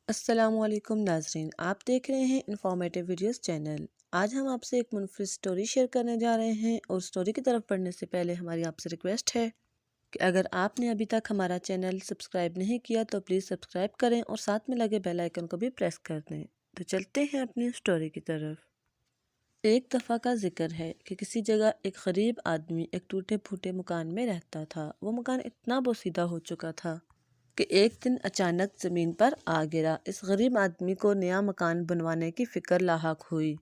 السلام علیکم ناظرین، آپ دیکھ رہے ہیں انفارمیٹیو ویڈیوز چینل۔ آج ہم آپ سے ایک منفرد سٹوری شیئر کرنے جا رہے ہیں اور سٹوری کی طرف پڑھنے سے پہلے ہماری آپ سے ریکویسٹ ہے کہ اگر آپ نے ابھی تک ہمارا چینل سبسکرائب نہیں کیا تو پلیز سبسکرائب کریں اور ساتھ میں لگے بیل آئیکن کو بھی پریس کر دیں۔ تو چلتے ہیں اپنی سٹوری کی طرف۔ ایک دفعہ کا ذکر ہے کہ کسی جگہ ایک غریب آدمی ایک ٹوٹے پھوٹے مکان میں رہتا تھا۔ وہ مکان اتنا بوسیدہ ہو چکا تھا کہ ایک دن اچانک زمین پر آ گرا۔ اس غریب آدمی کو نیا مکان بنوانے کی فکر لاحق ہوئی۔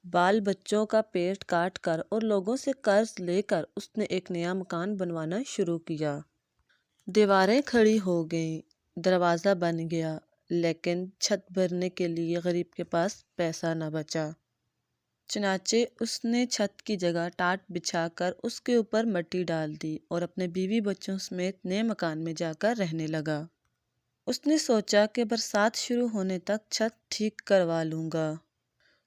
بال بچوں کا پیٹ کاٹ کر اور لوگوں سے قرض لے کر اس نے ایک نیا مکان بنوانا شروع کیا۔ دیواریں کھڑی ہو گئیں، دروازہ بن گیا، لیکن چھت بھرنے کے لیے غریب کے پاس پیسہ نہ بچا۔ چنانچہ اس نے چھت کی جگہ ٹاٹ بچھا کر اس کے اوپر مٹی ڈال دی اور اپنے بیوی بچوں سمیت نئے مکان میں جا کر رہنے لگا۔ اس نے سوچا کہ برسات شروع ہونے تک چھت ٹھیک کروا لوں گا۔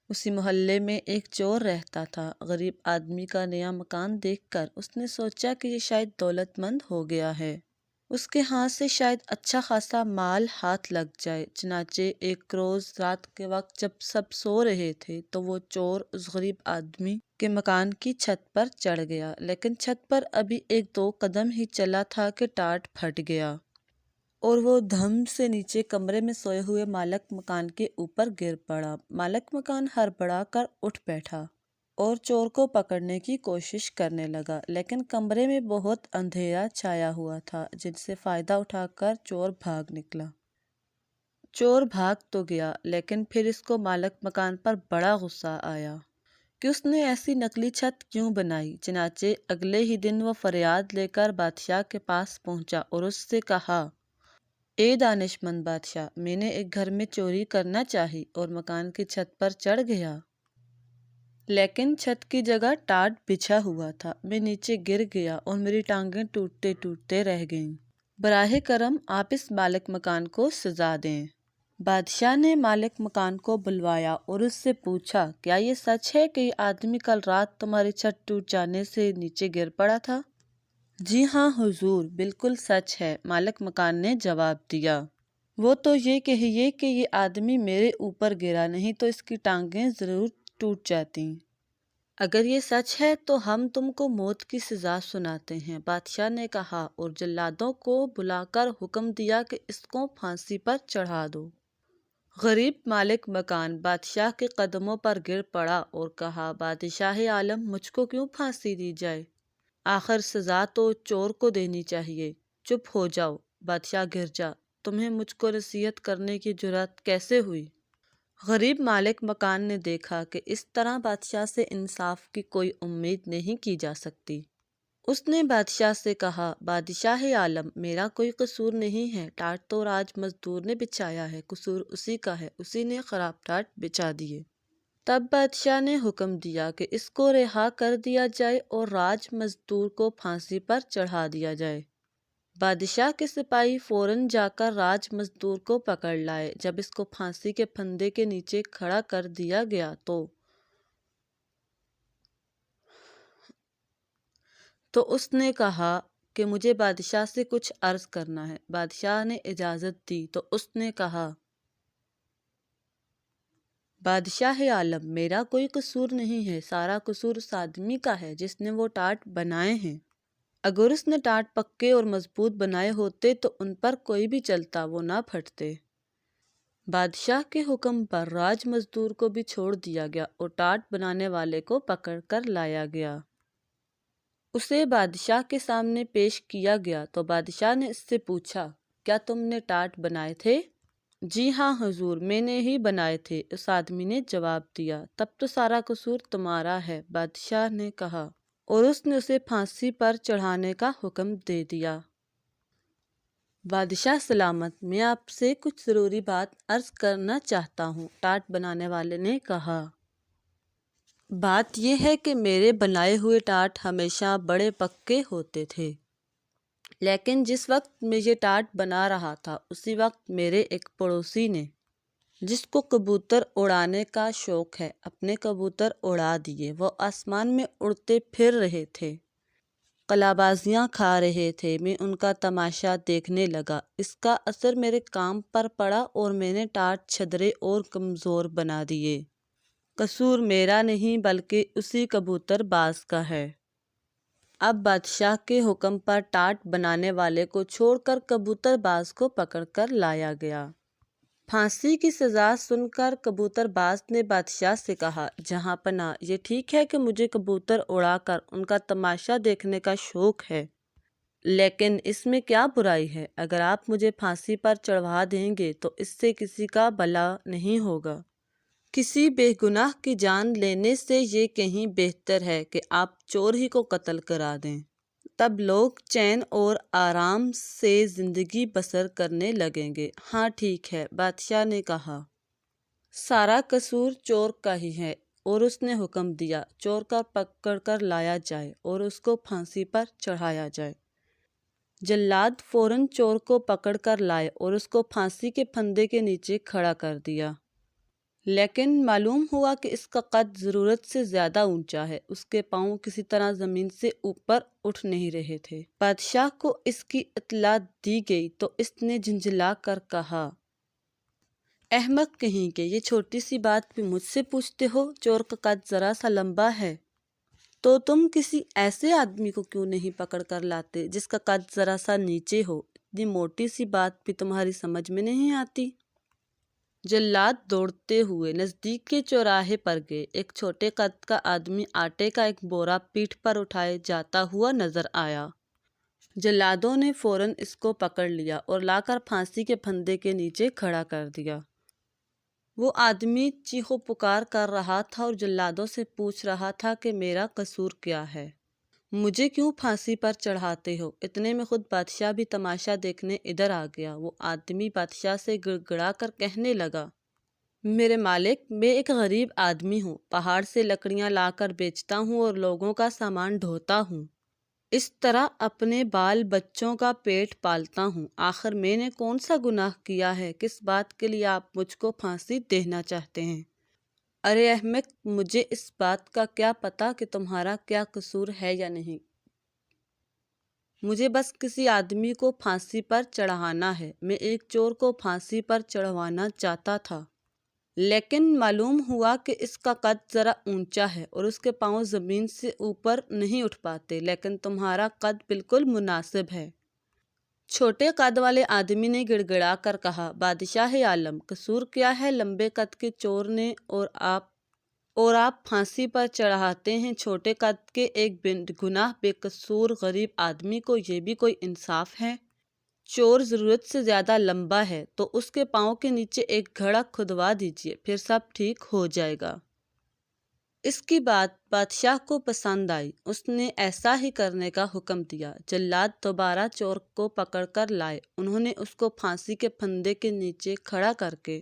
اسی محلے میں ایک چور رہتا تھا۔ غریب آدمی کا نیا مکان دیکھ کر اس نے سوچا کہ یہ شاید دولت مند ہو گیا ہے، اس کے ہاتھ سے شاید اچھا خاصا مال ہاتھ لگ جائے۔ چنانچہ ایک روز رات کے وقت جب سب سو رہے تھے تو وہ چور اس غریب آدمی کے مکان کی چھت پر چڑھ گیا، لیکن چھت پر ابھی ایک دو قدم ہی چلا تھا کہ ٹاٹ پھٹ گیا اور وہ دھم سے نیچے کمرے میں سوئے ہوئے مالک مکان کے اوپر گر پڑا۔ مالک مکان ہڑبڑا کر اٹھ بیٹھا اور چور کو پکڑنے کی کوشش کرنے لگا، لیکن کمرے میں بہت اندھیرا چھایا ہوا تھا، جن سے فائدہ اٹھا کر چور بھاگ نکلا۔ چور بھاگ تو گیا، لیکن پھر اس کو مالک مکان پر بڑا غصہ آیا کہ اس نے ایسی نکلی چھت کیوں بنائی۔ چنانچہ اگلے ہی دن وہ فریاد لے کر بادشاہ کے پاس پہنچا اور اس سے کہا، اے دانش مند بادشاہ، میں نے ایک گھر میں چوری کرنا چاہی اور مکان کی چھت پر چڑھ گیا، لیکن چھت کی جگہ ٹاٹ بچھا ہوا تھا۔ میں نیچے گر گیا اور میری ٹانگیں ٹوٹتے ٹوٹتے رہ گئیں۔ براہ کرم آپ اس مالک مکان کو سزا دیں۔ بادشاہ نے مالک مکان کو بلوایا اور اس سے پوچھا، کیا یہ سچ ہے کہ یہ آدمی کل رات تمہاری چھت ٹوٹ جانے سے نیچے گر پڑا تھا؟ جی ہاں حضور، بالکل سچ ہے، مالک مکان نے جواب دیا۔ وہ تو یہ کہیے کہ یہ آدمی میرے اوپر گرا، نہیں تو اس کی ٹانگیں ضرور ٹوٹ جاتی۔ اگر یہ سچ ہے تو ہم تم کو موت کی سزا سناتے ہیں، بادشاہ نے کہا، اور جلادوں کو بلا کر حکم دیا کہ اس کو پھانسی پر چڑھا دو۔ غریب مالک مکان بادشاہ کے قدموں پر گر پڑا اور کہا، بادشاہ عالم، مجھ کو کیوں پھانسی دی جائے؟ آخر سزا تو چور کو دینی چاہیے۔ چپ ہو جاؤ، بادشاہ گرجا، تمہیں مجھ کو نصیحت کرنے کی جرأت کیسے ہوئی؟ غریب مالک مکان نے دیکھا کہ اس طرح بادشاہ سے انصاف کی کوئی امید نہیں کی جا سکتی۔ اس نے بادشاہ سے کہا، بادشاہ عالم، میرا کوئی قصور نہیں ہے، ٹاٹ تو راج مزدور نے بچھایا ہے، قصور اسی کا ہے، اسی نے خراب ٹاٹ بچھا دیے۔ تب بادشاہ نے حکم دیا کہ اس کو رہا کر دیا جائے اور راج مزدور کو پھانسی پر چڑھا دیا جائے۔ بادشاہ کے سپاہی فوراً جا کر راج مزدور کو پکڑ لائے۔ جب اس کو پھانسی کے پھندے کے نیچے کھڑا کر دیا گیا تو اس نے کہا کہ مجھے بادشاہ سے کچھ عرض کرنا ہے۔ بادشاہ نے اجازت دی تو اس نے کہا، بادشاہ عالم، میرا کوئی قصور نہیں ہے، سارا قصور اس آدمی کا ہے جس نے وہ ٹاٹ بنائے ہیں۔ اگر اس نے ٹاٹ پکے اور مضبوط بنائے ہوتے تو ان پر کوئی بھی چلتا وہ نہ پھٹتے۔ بادشاہ کے حکم پر راج مزدور کو بھی چھوڑ دیا گیا اور ٹاٹ بنانے والے کو پکڑ کر لایا گیا۔ اسے بادشاہ کے سامنے پیش کیا گیا تو بادشاہ نے اس سے پوچھا، کیا تم نے ٹاٹ بنائے تھے؟ جی ہاں حضور، میں نے ہی بنائے تھے، اس آدمی نے جواب دیا۔ تب تو سارا قصور تمہارا ہے، بادشاہ نے کہا، اور اس نے اسے پھانسی پر چڑھانے کا حکم دے دیا۔ بادشاہ سلامت، میں آپ سے کچھ ضروری بات عرض کرنا چاہتا ہوں، ٹاٹ بنانے والے نے کہا۔ بات یہ ہے کہ میرے بنائے ہوئے ٹاٹ ہمیشہ بڑے پکے ہوتے تھے، لیکن جس وقت میں یہ ٹاٹ بنا رہا تھا اسی وقت میرے ایک پڑوسی نے، جس کو کبوتر اڑانے کا شوق ہے، اپنے کبوتر اڑا دیے۔ وہ آسمان میں اڑتے پھر رہے تھے، قلابازیاں کھا رہے تھے۔ میں ان کا تماشا دیکھنے لگا۔ اس کا اثر میرے کام پر پڑا اور میں نے ٹاٹ چھدرے اور کمزور بنا دیے۔ قصور میرا نہیں بلکہ اسی کبوتر باز کا ہے۔ اب بادشاہ کے حکم پر ٹاٹ بنانے والے کو چھوڑ کر کبوتر باز کو پکڑ کر لایا گیا۔ پھانسی کی سزا سن کر کبوتر باز نے بادشاہ سے کہا، جہاں پناہ، یہ ٹھیک ہے کہ مجھے کبوتر اڑا کر ان کا تماشا دیکھنے کا شوق ہے، لیکن اس میں کیا برائی ہے؟ اگر آپ مجھے پھانسی پر چڑھوا دیں گے تو اس سے کسی کا بھلا نہیں ہوگا۔ کسی بے گناہ کی جان لینے سے یہ کہیں بہتر ہے کہ آپ چور ہی کو قتل کرا دیں۔ تب لوگ چین اور آرام سے زندگی بسر کرنے لگیں گے۔ ہاں ٹھیک ہے، بادشاہ نے کہا۔ سارا قصور چور کا ہی ہے، اور اس نے حکم دیا، چور کا پکڑ کر لایا جائے اور اس کو پھانسی پر چڑھایا جائے۔ جلاد فوراً چور کو پکڑ کر لائے اور اس کو پھانسی کے پھندے کے نیچے کھڑا کر دیا۔ لیکن معلوم ہوا کہ اس کا قد ضرورت سے زیادہ اونچا ہے۔ اس کے پاؤں کسی طرح زمین سے اوپر اٹھ نہیں رہے تھے۔ بادشاہ کو اس کی اطلاع دی گئی تو اس نے جھنجھلا کر کہا، احمق کہیں کے، یہ چھوٹی سی بات بھی مجھ سے پوچھتے ہو؟ چور کا قد ذرا سا لمبا ہے تو تم کسی ایسے آدمی کو کیوں نہیں پکڑ کر لاتے جس کا قد ذرا سا نیچے ہو؟ اتنی موٹی سی بات بھی تمہاری سمجھ میں نہیں آتی؟ جلاد دوڑتے ہوئے نزدیک کے چوراہے پر گئے۔ ایک چھوٹے قد کا آدمی آٹے کا ایک بورا پیٹھ پر اٹھائے جاتا ہوا نظر آیا۔ جلادوں نے فوراً اس کو پکڑ لیا اور لا کر پھانسی کے پھندے کے نیچے کھڑا کر دیا۔ وہ آدمی چیخو پکار کر رہا تھا اور جلادوں سے پوچھ رہا تھا کہ میرا قصور کیا ہے؟ مجھے کیوں پھانسی پر چڑھاتے ہو؟ اتنے میں خود بادشاہ بھی تماشا دیکھنے ادھر آ گیا۔ وہ آدمی بادشاہ سے گڑ گڑا کر کہنے لگا، میرے مالک، میں ایک غریب آدمی ہوں، پہاڑ سے لکڑیاں لا کر بیچتا ہوں اور لوگوں کا سامان ڈھوتا ہوں، اس طرح اپنے بال بچوں کا پیٹ پالتا ہوں۔ آخر میں نے کون سا گناہ کیا ہے؟ کس بات کے لیے آپ مجھ کو پھانسی دینا چاہتے ہیں؟ ارے احمق، مجھے اس بات کا کیا پتہ کہ تمہارا کیا قصور ہے یا نہیں؟ مجھے بس کسی آدمی کو پھانسی پر چڑھانا ہے۔ میں ایک چور کو پھانسی پر چڑھوانا چاہتا تھا، لیکن معلوم ہوا کہ اس کا قد ذرا اونچا ہے اور اس کے پاؤں زمین سے اوپر نہیں اٹھ پاتے، لیکن تمہارا قد بالکل مناسب ہے۔ چھوٹے قد والے آدمی نے گڑ گڑا کر کہا، بادشاہ عالم، قصور کیا ہے لمبے قد کے چور نے اور آپ پھانسی پر چڑھاتے ہیں چھوٹے قد کے ایک بے گناہ بے قصور غریب آدمی کو؟ یہ بھی کوئی انصاف ہے؟ چور ضرورت سے زیادہ لمبا ہے تو اس کے پاؤں کے نیچے ایک گھڑا کھدوا دیجیے، پھر سب ٹھیک ہو جائے گا۔ اس کی بات بادشاہ کو پسند آئی۔ اس نے ایسا ہی کرنے کا حکم دیا۔ جلاد دوبارہ چور کو پکڑ کر لائے۔ انہوں نے اس کو پھانسی کے پھندے کے نیچے کھڑا کر کے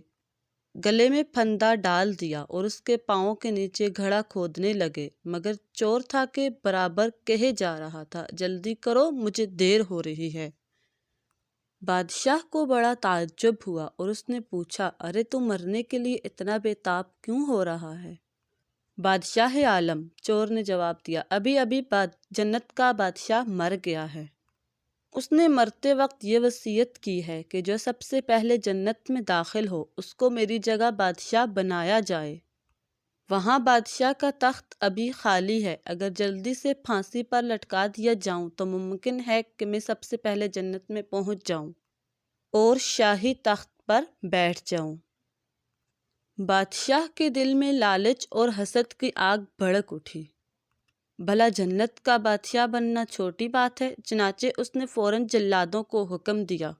گلے میں پھندا ڈال دیا اور اس کے پاؤں کے نیچے گھڑا کھودنے لگے، مگر چور تھا کہ برابر کہے جا رہا تھا، جلدی کرو، مجھے دیر ہو رہی ہے۔ بادشاہ کو بڑا تعجب ہوا اور اس نے پوچھا، ارے تو مرنے کے لیے اتنا بے تاب کیوں ہو رہا ہے؟ بادشاہ عالم، چور نے جواب دیا، ابھی ابھی جنت کا بادشاہ مر گیا ہے۔ اس نے مرتے وقت یہ وصیت کی ہے کہ جو سب سے پہلے جنت میں داخل ہو اس کو میری جگہ بادشاہ بنایا جائے۔ وہاں بادشاہ کا تخت ابھی خالی ہے۔ اگر جلدی سے پھانسی پر لٹکا دیا جاؤں تو ممکن ہے کہ میں سب سے پہلے جنت میں پہنچ جاؤں اور شاہی تخت پر بیٹھ جاؤں۔ بادشاہ کے دل میں لالچ اور حسد کی آگ بھڑک اٹھی۔ بھلا جنت کا بادشاہ بننا چھوٹی بات ہے؟ چنانچہ اس نے فوراً جلادوں کو حکم دیا،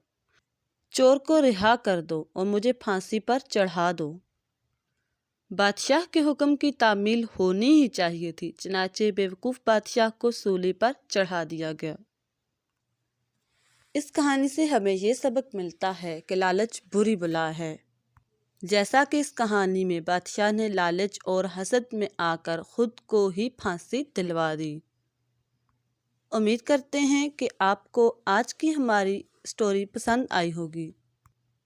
چور کو رہا کر دو اور مجھے پھانسی پر چڑھا دو۔ بادشاہ کے حکم کی تعمیل ہونی ہی چاہیے تھی، چنانچہ بیوقوف بادشاہ کو سولی پر چڑھا دیا گیا۔ اس کہانی سے ہمیں یہ سبق ملتا ہے کہ لالچ بری بلا ہے، جیسا کہ اس کہانی میں بادشاہ نے لالچ اور حسد میں آ کر خود کو ہی پھانسی دلوا دی۔ امید کرتے ہیں کہ آپ کو آج کی ہماری سٹوری پسند آئی ہوگی۔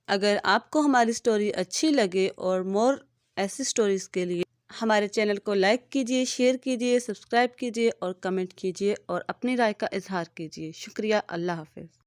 اگر آپ کو ہماری سٹوری اچھی لگے اور ایسی سٹوریز کے لیے ہمارے چینل کو لائک کیجیے، شیئر کیجیے، سبسکرائب کیجیے اور کمنٹ کیجیے اور اپنی رائے کا اظہار کیجیے۔ شکریہ۔ اللہ حافظ۔